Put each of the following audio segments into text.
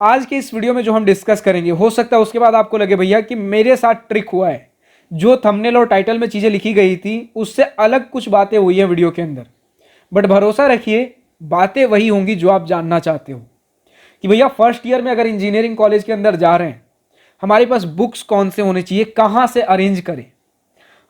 आज के इस वीडियो में जो हम डिस्कस करेंगे, हो सकता है उसके बाद आपको लगे भैया कि मेरे साथ ट्रिक हुआ है, जो थंबनेल और टाइटल में चीज़ें लिखी गई थी उससे अलग कुछ बातें हुई हैं वीडियो के अंदर। बट भरोसा रखिए, बातें वही होंगी जो आप जानना चाहते हो कि भैया फर्स्ट ईयर में अगर इंजीनियरिंग कॉलेज के अंदर जा रहे हैं, हमारे पास बुक्स कौन से होने चाहिए, कहाँ से अरेंज करें।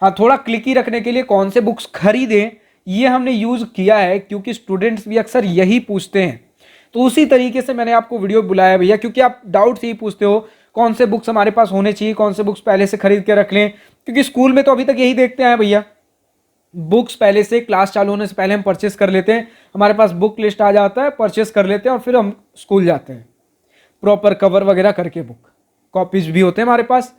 हाँ, थोड़ा क्लिकी रखने के लिए कौन से बुक्स खरीदें, ये हमने यूज़ किया है क्योंकि स्टूडेंट्स भी अक्सर यही पूछते हैं। तो उसी तरीके से मैंने आपको वीडियो बुलाया भैया, क्योंकि आप डाउट से ही पूछते हो कौन से बुक्स हमारे पास होने चाहिए, कौन से बुक्स पहले से खरीद के रख लें। क्योंकि स्कूल में तो अभी तक यही देखते हैं भैया, बुक्स पहले से क्लास चालू होने से पहले हम परचेस कर लेते हैं, हमारे पास बुक लिस्ट आ जाता है, परचेस कर लेते हैं और फिर हम स्कूल जाते हैं प्रॉपर कवर वगैरह करके। बुक कॉपीज भी होते हैं हमारे पास,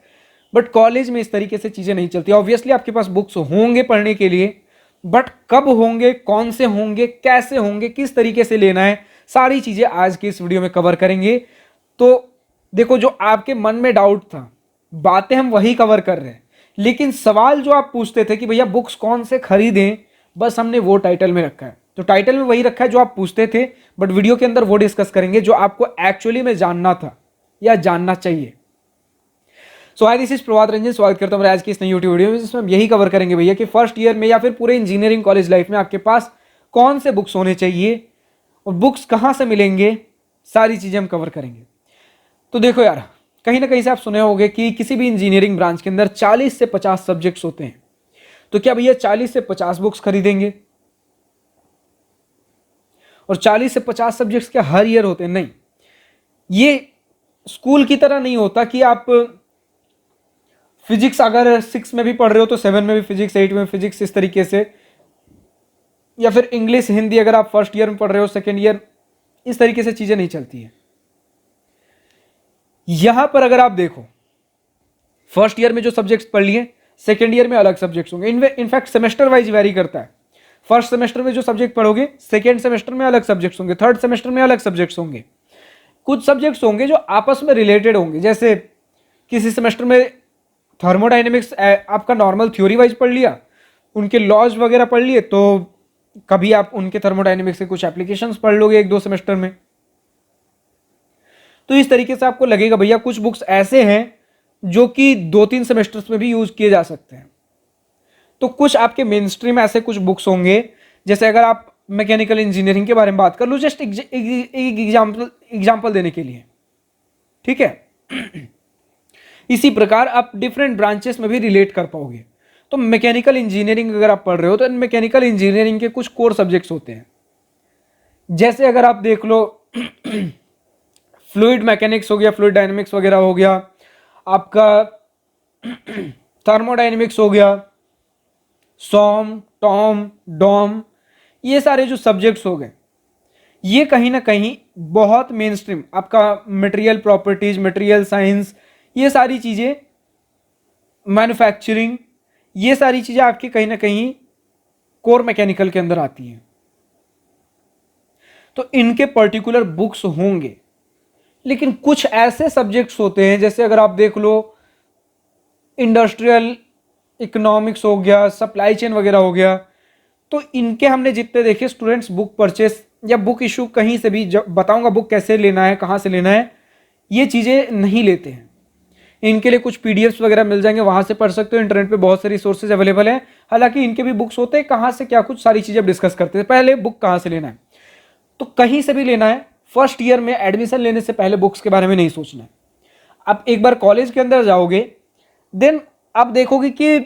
बट कॉलेज में इस तरीके से चीज़ें नहीं चलती। ऑब्वियसली आपके पास बुक्स होंगे पढ़ने के लिए, बट कब होंगे, कौन से होंगे, कैसे होंगे, किस तरीके से लेना है, सारी चीज़ें आज की इस वीडियो में कवर करेंगे। तो देखो, जो आपके मन में डाउट था, बातें हम वही कवर कर रहे हैं, लेकिन सवाल जो आप पूछते थे कि भैया बुक्स कौन से खरीदें, बस हमने वो टाइटल में रखा है। तो टाइटल में वही रखा है जो आप पूछते थे, बट वीडियो के अंदर वो डिस्कस करेंगे जो आपको एक्चुअली में जानना था या जानना चाहिए। सो हाय, दिस इज प्रभात रंजन, स्वागत करता हूं आज की इस नई यूट्यूब वीडियो में, जिसमें हम यही कवर करेंगे भैया कि फर्स्ट ईयर में या फिर पूरे इंजीनियरिंग कॉलेज लाइफ में आपके पास कौन से बुक्स होने चाहिए और बुक्स कहाँ से मिलेंगे, सारी चीज़ें हम कवर करेंगे। तो देखो यार, कहीं ना कहीं से आप सुने होंगे कि किसी भी इंजीनियरिंग ब्रांच के अंदर 40 से 50 सब्जेक्ट्स होते हैं। तो क्या भैया 40 से 50 बुक्स खरीदेंगे? और 40 से 50 सब्जेक्ट्स क्या हर ईयर होते हैं? नहीं, ये स्कूल की तरह नहीं होता कि आप फिजिक्स अगर 6 में भी पढ़ रहे हो तो 7 में भी फिजिक्स, 8 में फिजिक्स, इस तरीके से। या फिर इंग्लिश हिंदी अगर आप फर्स्ट ईयर में पढ़ रहे हो, सेकेंड ईयर, इस तरीके से चीजें नहीं चलती है। यहां पर अगर आप देखो, फर्स्ट ईयर में जो सब्जेक्ट्स पढ़ लिए, सेकेंड ईयर में अलग सब्जेक्ट्स होंगे। इनफैक्ट सेमेस्टर वाइज वेरी करता है। फर्स्ट सेमेस्टर में जो सब्जेक्ट पढ़ोगे, सेकेंड सेमेस्टर में अलग सब्जेक्ट्स होंगे, थर्ड सेमेस्टर में अलग सब्जेक्ट्स होंगे। कुछ सब्जेक्ट्स होंगे जो आपस में रिलेटेड होंगे, जैसे किसी सेमेस्टर में थर्मोडाइनमिक्स आपका नॉर्मल थ्योरी वाइज पढ़ लिया, उनके लॉज वगैरह पढ़ लिए, तो कभी आप उनके थर्मोडाइनमिक्स के कुछ एप्लीकेशंस पढ़ लोगे 1-2 सेमेस्टर में। तो इस तरीके से आपको लगेगा भैया कुछ बुक्स ऐसे हैं जो कि 2-3 सेमेस्टर्स में भी यूज किए जा सकते हैं। तो कुछ आपके मेन स्ट्रीम ऐसे कुछ बुक्स होंगे, जैसे अगर आप मैकेनिकल इंजीनियरिंग के बारे में बात कर लो, जस्ट एग्जाम्पल देने के लिए, ठीक है। इसी प्रकार आप डिफरेंट ब्रांचेस में भी रिलेट कर पाओगे। तो मैकेनिकल इंजीनियरिंग अगर आप पढ़ रहे हो तो मैकेनिकल इंजीनियरिंग के कुछ कोर सब्जेक्ट्स होते हैं, जैसे अगर आप देख लो फ्लूइड मैकेनिक्स हो गया, फ्लूइड डायनेमिक्स वगैरह हो गया, आपका थर्मोडायनेमिक्स हो गया, सॉम, टॉम, डॉम, ये सारे जो सब्जेक्ट्स हो गए, ये कहीं ना कहीं बहुत मेन स्ट्रीम आपका मटेरियल प्रॉपर्टीज, मटेरियल साइंस, ये सारी चीज़ें, मैन्युफैक्चरिंग, ये सारी चीज़ें आपकी कहीं ना कहीं कोर मैकेनिकल के अंदर आती हैं। तो इनके पर्टिकुलर बुक्स होंगे, लेकिन कुछ ऐसे सब्जेक्ट्स होते हैं, जैसे अगर आप देख लो इंडस्ट्रियल इकोनॉमिक्स हो गया, सप्लाई चेन वगैरह हो गया, तो इनके हमने जितने देखे स्टूडेंट्स बुक परचेस या बुक इशू कहीं से भी, जब बताऊंगा बुक कैसे लेना है, कहाँ से लेना है, ये चीज़ें नहीं लेते हैं। इनके लिए कुछ पीडीएफ्स वगैरह मिल जाएंगे, वहाँ से पढ़ सकते हो। इंटरनेट पे बहुत सारी रिसोर्सेज अवेलेबल हैं। हालांकि इनके भी बुक्स होते हैं, कहाँ से क्या कुछ सारी चीज़ें डिस्कस करते हैं। पहले बुक कहाँ से लेना है, तो कहीं से भी लेना है। फर्स्ट ईयर में एडमिशन लेने से पहले बुक्स के बारे में नहीं सोचना है। अब एक बार कॉलेज के अंदर जाओगे, देन आप देखोगे कि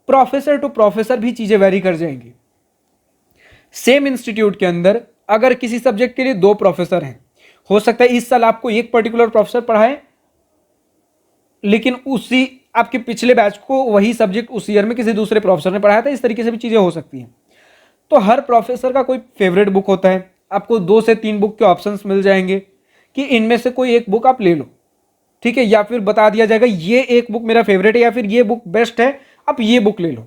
प्रोफेसर टू प्रोफेसर भी चीज़ें वेरी कर जाएंगी। सेम इंस्टीट्यूट के अंदर अगर किसी सब्जेक्ट के लिए 2 प्रोफेसर हैं, हो सकता है इस साल आपको एक पर्टिकुलर प्रोफेसर पढ़ाए, लेकिन उसी आपके पिछले बैच को वही सब्जेक्ट उस ईयर में किसी दूसरे प्रोफेसर ने पढ़ाया था। इस तरीके से भी चीज़ें हो सकती हैं। तो हर प्रोफेसर का कोई फेवरेट बुक होता है। आपको 2 से 3 बुक के ऑप्शंस मिल जाएंगे कि इनमें से कोई एक बुक आप ले लो, ठीक है, या फिर बता दिया जाएगा ये एक बुक मेरा फेवरेट है या फिर ये बुक बेस्ट है, आप ये बुक ले लो।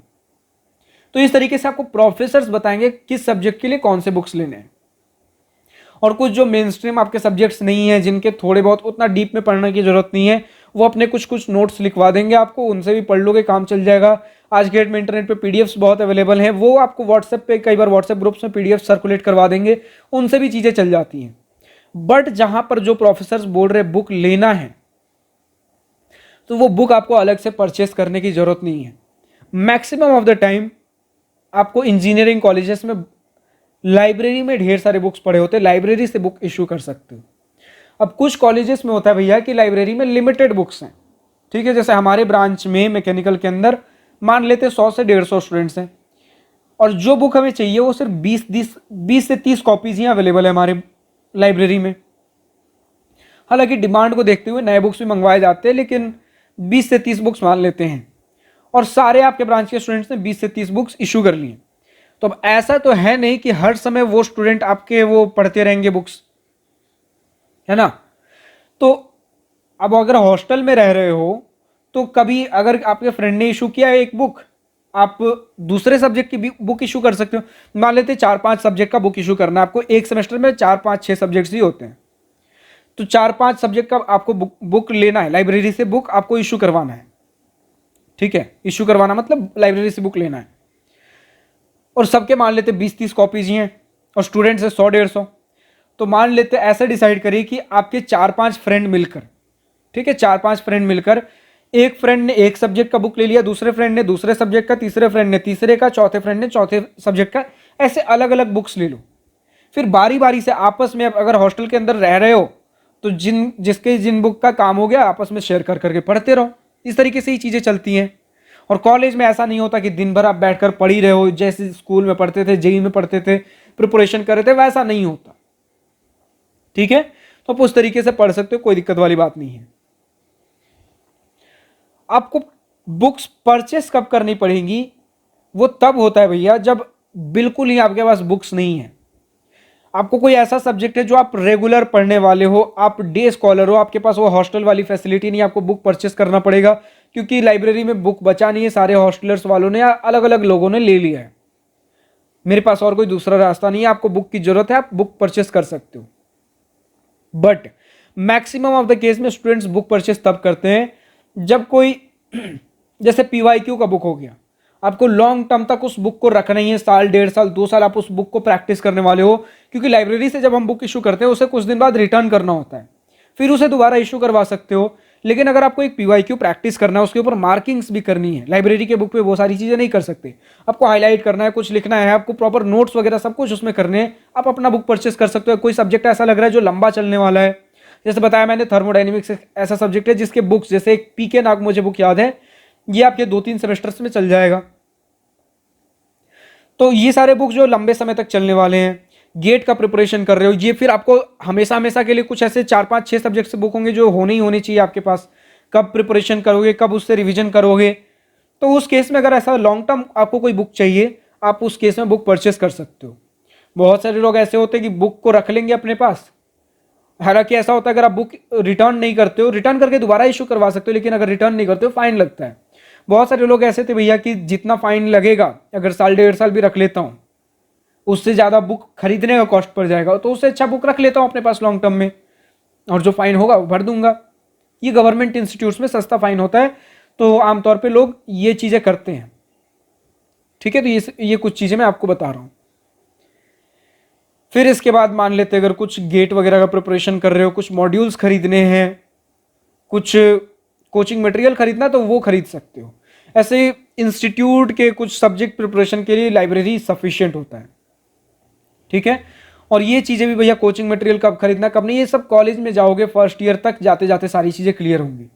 तो इस तरीके से आपको प्रोफेसर्स बताएंगे किस सब्जेक्ट के लिए कौन से बुक्स लेने हैं। और कुछ जो मेन स्ट्रीम आपके सब्जेक्ट्स नहीं है, जिनके थोड़े बहुत उतना डीप में पढ़ने की जरूरत नहीं है, वो अपने कुछ नोट्स लिखवा देंगे आपको, उनसे भी पढ़ लोगे, काम चल जाएगा। आज के डेट में इंटरनेट पे पीडीएफ्स बहुत अवेलेबल हैं, वो आपको व्हाट्सएप पे, कई बार व्हाट्सएप ग्रुप्स में पीडीएफ सर्कुलेट करवा देंगे, उनसे भी चीज़ें चल जाती हैं। बट जहां पर जो प्रोफेसर बोल रहे बुक लेना है, तो वो बुक आपको अलग से परचेस करने की जरूरत नहीं है। मैक्सिमम ऑफ द टाइम आपको इंजीनियरिंग कॉलेजेस में लाइब्रेरी में ढेर सारे बुक्स पड़े होते हैं, लाइब्रेरी से बुक इशू कर सकते हो। अब कुछ कॉलेजेस में होता है भैया कि लाइब्रेरी में लिमिटेड बुक्स हैं, ठीक है। जैसे हमारे ब्रांच में मैकेनिकल के अंदर मान लेते 100 से 150 स्टूडेंट्स हैं, और जो बुक हमें चाहिए वो सिर्फ 20 से 30 कॉपीज ही अवेलेबल है हमारे लाइब्रेरी में। हालांकि डिमांड को देखते हुए नए बुक्स भी मंगवाए जाते हैं, लेकिन 20 से 30 बुक्स मान लेते हैं, और सारे आपके ब्रांच के स्टूडेंट्स ने 20 से 30 बुक्स इशू कर लिए। तो अब ऐसा तो है नहीं कि हर समय वो स्टूडेंट आपके वो पढ़ते रहेंगे बुक्स, है ना। तो अब अगर हॉस्टल में रह रहे हो तो कभी अगर आपके फ्रेंड ने इशू किया एक बुक, आप दूसरे सब्जेक्ट की भी बुक इशू कर सकते हो। मान लेते 4-5 सब्जेक्ट का बुक इशू करना है आपको, एक सेमेस्टर में 4-5-6 सब्जेक्ट्स ही होते हैं, तो 4-5 सब्जेक्ट का आपको बुक लेना है, लाइब्रेरी से बुक आपको इशू करवाना है, ठीक है। इशू करवाना मतलब लाइब्रेरी से बुक लेना है, और सबके मान लेते 20-30 कॉपीज ही हैं, और स्टूडेंट्स है 100-150। तो मान लेते ऐसे डिसाइड करिए कि आपके 4-5 फ्रेंड मिलकर, ठीक है, 4-5 फ्रेंड मिलकर, एक फ्रेंड ने एक सब्जेक्ट का बुक ले लिया, दूसरे फ्रेंड ने दूसरे सब्जेक्ट का, तीसरे फ्रेंड ने तीसरे का, चौथे फ्रेंड ने चौथे सब्जेक्ट का, ऐसे अलग अलग बुक्स ले लो। फिर बारी बारी से आपस में, अगर हॉस्टल के अंदर रह रहे हो तो जिन बुक का काम हो गया आपस में शेयर कर करके पढ़ते रहो। इस तरीके से ही चीज़ें चलती हैं। और कॉलेज में ऐसा नहीं होता कि दिन भर आप बैठकर पढ़ ही रहे हो, जैसे स्कूल में पढ़ते थे, जेई में पढ़ते थे, प्रिपरेशन कर रहे थे, वैसा नहीं होता, ठीक है। तो आप उस तरीके से पढ़ सकते हो, कोई दिक्कत वाली बात नहीं है। आपको बुक्स परचेस कब करनी पड़ेगी, वो तब होता है भैया जब बिल्कुल ही आपके पास बुक्स नहीं है। आपको कोई ऐसा सब्जेक्ट है जो आप रेगुलर पढ़ने वाले हो, आप डे स्कॉलर हो, आपके पास वो हॉस्टल वाली फैसिलिटी नहीं, आपको बुक परचेस करना पड़ेगा, क्योंकि लाइब्रेरी में बुक बचा नहीं है, सारे हॉस्टलर्स वालों ने या अलग अलग लोगों ने ले लिया है। मेरे पास और कोई दूसरा रास्ता नहीं है, आपको बुक की जरूरत है, आप बुक परचेस कर सकते हो। But maximum of the case में स्टूडेंट्स बुक परचेस तब करते हैं जब कोई जैसे पीवाईक्यू का बुक हो गया, आपको लॉन्ग टर्म तक उस बुक को रखना ही है, साल 1.5 साल 2 साल आप उस बुक को प्रैक्टिस करने वाले हो, क्योंकि लाइब्रेरी से जब हम बुक इशू करते हैं उसे कुछ दिन बाद रिटर्न करना होता है, फिर उसे दोबारा इशू करवा सकते हो। लेकिन अगर आपको एक पीवाईक्यू प्रैक्टिस करना है, उसके ऊपर मार्किंग्स भी करनी है, लाइब्रेरी के बुक पे वो सारी चीज़ें नहीं कर सकते, आपको हाईलाइट करना है, कुछ लिखना है, आपको प्रॉपर नोट्स वगैरह सब कुछ उसमें करने हैं, आप अपना बुक परचेस कर सकते हो। कोई सब्जेक्ट ऐसा लग रहा है जो लंबा चलने वाला है, जैसे बताया मैंने थर्मोडाइनमिक्स ऐसा सब्जेक्ट है जिसके बुक्स, जैसे एक पीके नाग मुझे बुक याद है, ये आपके 2-3 सेमेस्टर्स में चल जाएगा। तो ये सारे बुक जो लंबे समय तक चलने वाले हैं, गेट का प्रिपरेशन कर रहे हो, ये फिर आपको हमेशा हमेशा के लिए कुछ ऐसे 4-5-6 सब्जेक्ट से बुक होंगे जो होने ही होने चाहिए आपके पास। कब प्रिपरेशन करोगे, कब उससे रिवीजन करोगे, तो उस केस में अगर ऐसा लॉन्ग टर्म आपको कोई बुक चाहिए, आप उस केस में बुक परचेस कर सकते हो। बहुत सारे लोग ऐसे होते हैं कि बुक को रख लेंगे अपने पास, हालांकि ऐसा होता है अगर आप बुक रिटर्न नहीं करते हो, रिटर्न करके दोबारा इशू करवा सकते हो, लेकिन अगर रिटर्न नहीं करते हो फाइन लगता है। बहुत सारे लोग ऐसे थे भैया कि जितना फाइन लगेगा, अगर साल 1.5 साल भी रख लेता हूँ, उससे ज़्यादा बुक खरीदने का कॉस्ट पड़ जाएगा, तो उससे अच्छा बुक रख लेता हूँ अपने पास लॉन्ग टर्म में, और जो फाइन होगा वो भर दूंगा। ये गवर्नमेंट इंस्टीट्यूट्स में सस्ता फाइन होता है, तो आमतौर पे लोग ये चीज़ें करते हैं, ठीक है। तो ये कुछ चीज़ें मैं आपको बता रहा हूँ। फिर इसके बाद मान लेते अगर कुछ गेट वगैरह का प्रिपरेशन कर रहे हो, कुछ मॉड्यूल्स खरीदने हैं, कुछ कोचिंग मटेरियल खरीदना, तो वो खरीद सकते हो। ऐसे इंस्टीट्यूट के कुछ सब्जेक्ट प्रिपरेशन के लिए लाइब्रेरी सफिशिएंट होता है, ठीक है। और ये चीज़ें भी भैया, कोचिंग मटेरियल कब खरीदना कब नहीं, ये सब कॉलेज में जाओगे फर्स्ट ईयर तक जाते जाते सारी चीज़ें क्लियर होंगी।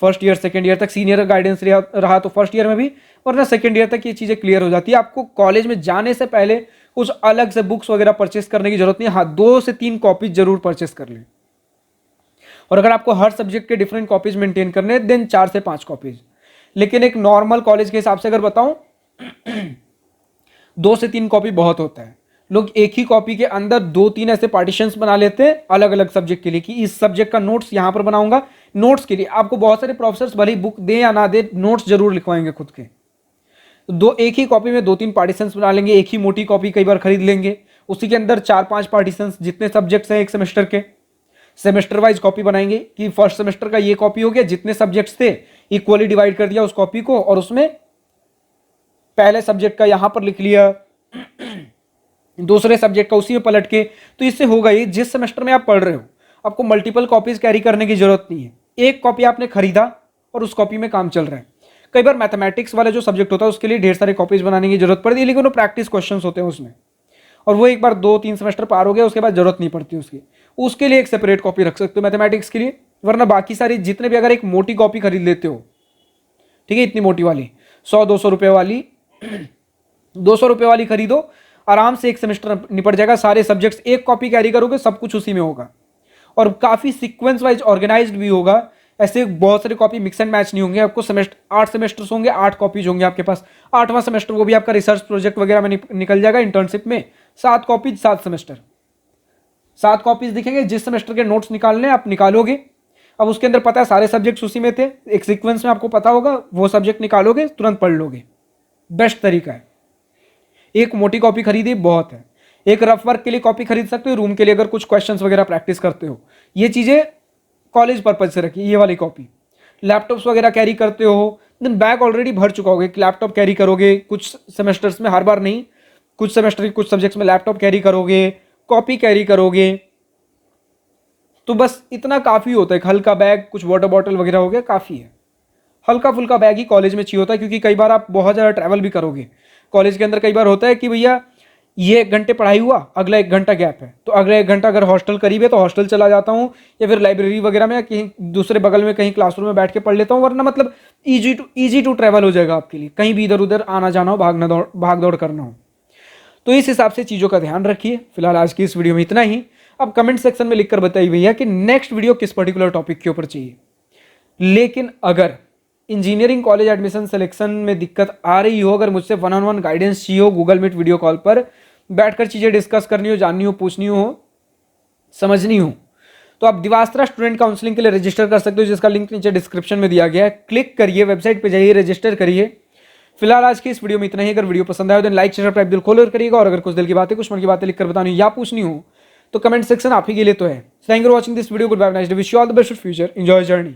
फर्स्ट ईयर सेकेंड ईयर तक सीनियर गाइडेंस रहा तो फर्स्ट ईयर में भी, वरना सेकेंड ईयर तक ये चीज़ें क्लियर हो जाती है। आपको कॉलेज में जाने से पहले कुछ अलग से बुक्स वगैरह परचेस करने की जरूरत नहीं है। हाँ, 2 से 3 कॉपीज जरूर परचेस कर लें, और अगर आपको हर सब्जेक्ट के डिफरेंट कॉपीज मेंटेन करने हैं, देन 4 से 5 कॉपीज। लेकिन एक नॉर्मल कॉलेज के हिसाब से अगर बताऊं 2 से 3 कॉपी बहुत होता है। लोग एक ही कॉपी के अंदर 2-3 ऐसे पार्टीशंस बना लेते हैं अलग अलग सब्जेक्ट के लिए, कि इस सब्जेक्ट का नोट्स यहां पर बनाऊंगा। नोट्स के लिए आपको बहुत सारे प्रोफेसर्स भले ही बुक दे या ना दे, नोट्स जरूर लिखवाएंगे खुद के। तो एक ही कॉपी में 2-3 पार्टीशंस बना लेंगे, एक ही मोटी कॉपी कई बार खरीद लेंगे, उसी के अंदर 4-5 पार्टीशंस, जितने सब्जेक्ट्स हैं एक सेमेस्टर के, सेमेस्टर वाइज कॉपी बनाएंगे कि फर्स्ट सेमेस्टर का ये कॉपी हो गया, जितने सब्जेक्ट्स थे इक्वली डिवाइड कर दिया उस कॉपी को, और उसमें पहले सब्जेक्ट का यहां पर लिख लिया, दूसरे सब्जेक्ट का उसी में पलट के। तो इससे होगा ये, जिस सेमेस्टर में आप पढ़ रहे हो आपको मल्टीपल कॉपीज कैरी करने की जरूरत नहीं है। एक कॉपी आपने खरीदा और उस कॉपी में काम चल रहा है। कई बार मैथमेटिक्स वाला जो सब्जेक्ट होता है उसके लिए ढेर सारे कॉपीज बनाने की जरूरत पड़ती है, लेकिन वो प्रैक्टिस क्वेश्चन होते हैं उसमें, और वो एक बार 2-3 सेमेस्टर पार हो गया उसके बाद जरूरत नहीं पड़ती उसकी। उसके लिए एक सेपरेट कॉपी रख सकते हो मैथमेटिक्स के लिए। वरना बाकी सारी जितने भी, अगर एक मोटी कॉपी खरीद लेते हो, ठीक है, इतनी मोटी वाली 100-200 रुपये वाली 200 रुपये वाली खरीदो, आराम से एक सेमेस्टर निपट जाएगा। सारे सब्जेक्ट्स एक कॉपी कैरी करोगे, सब कुछ उसी में होगा, और काफ़ी सीक्वेंस वाइज ऑर्गेनाइज्ड भी होगा। ऐसे बहुत सारे कॉपी मिक्स एंड मैच नहीं होंगे। आपको सेमेस्टर 8 सेमेस्टर्स होंगे, 8 कॉपीज होंगे आपके पास। 8वां सेमेस्टर वो भी आपका रिसर्च प्रोजेक्ट वगैरह में निकल जाएगा, इंटर्नशिप में 7 कॉपीज 7 सेमेस्टर, 7 कॉपीज दिखेंगे। जिस सेमेस्टर के नोट्स निकालने आप निकालोगे, अब उसके अंदर पता है सारे सब्जेक्ट्स उसी में थे, एक सीक्वेंस में आपको पता होगा, वो सब्जेक्ट निकालोगे तुरंत पढ़ लोगे। बेस्ट तरीका है। एक मोटी कॉपी खरीदी बहुत है। एक रफ वर्क के लिए कॉपी खरीद सकते हो, रूम के लिए अगर कुछ क्वेश्चंस वगैरह प्रैक्टिस करते हो। ये चीज़ें कॉलेज पर्पज से रखिए, ये वाली कॉपी। लैपटॉप्स वगैरह कैरी करते हो, देन बैग ऑलरेडी भर चुका होगा, लैपटॉप कैरी करोगे कुछ सेमेस्टर्स में, हर बार नहीं, कुछ सेमेस्टर कुछ सब्जेक्ट्स में लैपटॉप कैरी करोगे, कॉपी कैरी करोगे, तो बस इतना काफ़ी होता है। एक हल्का बैग, कुछ वाटर बॉटल वगैरह हो गया, काफ़ी है। हल्का फुल्का बैग ही कॉलेज में चाहिए होता है, क्योंकि कई बार आप बहुत ज़्यादा ट्रैवल भी करोगे। कॉलेज के अंदर कई बार होता है कि भैया ये 1 घंटे पढ़ाई हुआ, अगला 1 घंटा गैप है, तो अगला 1 घंटा अगर हॉस्टल करीब है तो हॉस्टल चला जाता हूँ, या फिर लाइब्रेरी वगैरह में, या कहीं दूसरे बगल में कहीं क्लासरूम में बैठ के पढ़ लेता हूँ। वरना मतलब ईजी टू ट्रैवल हो जाएगा आपके लिए, कहीं भी इधर उधर आना जाना हो, भाग दौड़ करना हो। तो इस हिसाब से चीज़ों का ध्यान रखिए। फिलहाल आज की इस वीडियो में इतना ही। अब कमेंट सेक्शन में लिखकर बताइए भैया कि नेक्स्ट वीडियो किस पर्टिकुलर टॉपिक के ऊपर चाहिए। लेकिन अगर इंजीनियरिंग कॉलेज एडमिशन सिलेक्शन में दिक्कत आ रही हो, अगर मुझसे 1-on-1 गाइडेंस चाहिए हो, गूगल मीट वीडियो कॉल पर बैठकर चीज़ें डिस्कस करनी हो, जाननी हो, पूछनी हो, समझनी हो, तो आप दिवास्त्रा स्टूडेंट काउंसलिंग के लिए रजिस्टर कर सकते हो, जिसका लिंक नीचे डिस्क्रिप्शन में दिया गया है। क्लिक करिए, वेबसाइट पे जाइए, रजिस्टर करिए। फिलहाल आज की इस वीडियो में इतना ही। अगर वीडियो पसंद आए तो लाइक शेयर सब्सक्राइब दिल खोलकर करिएगा, और अगर कुछ दिल की बातें, कुछ मन की बातें लिखकर बतानी या पूछनी हो तो कमेंट सेक्शन आप ही के लिए तो है। Thank you for watching this video. Goodbye, nice day, wish you all the best for future, enjoy journey.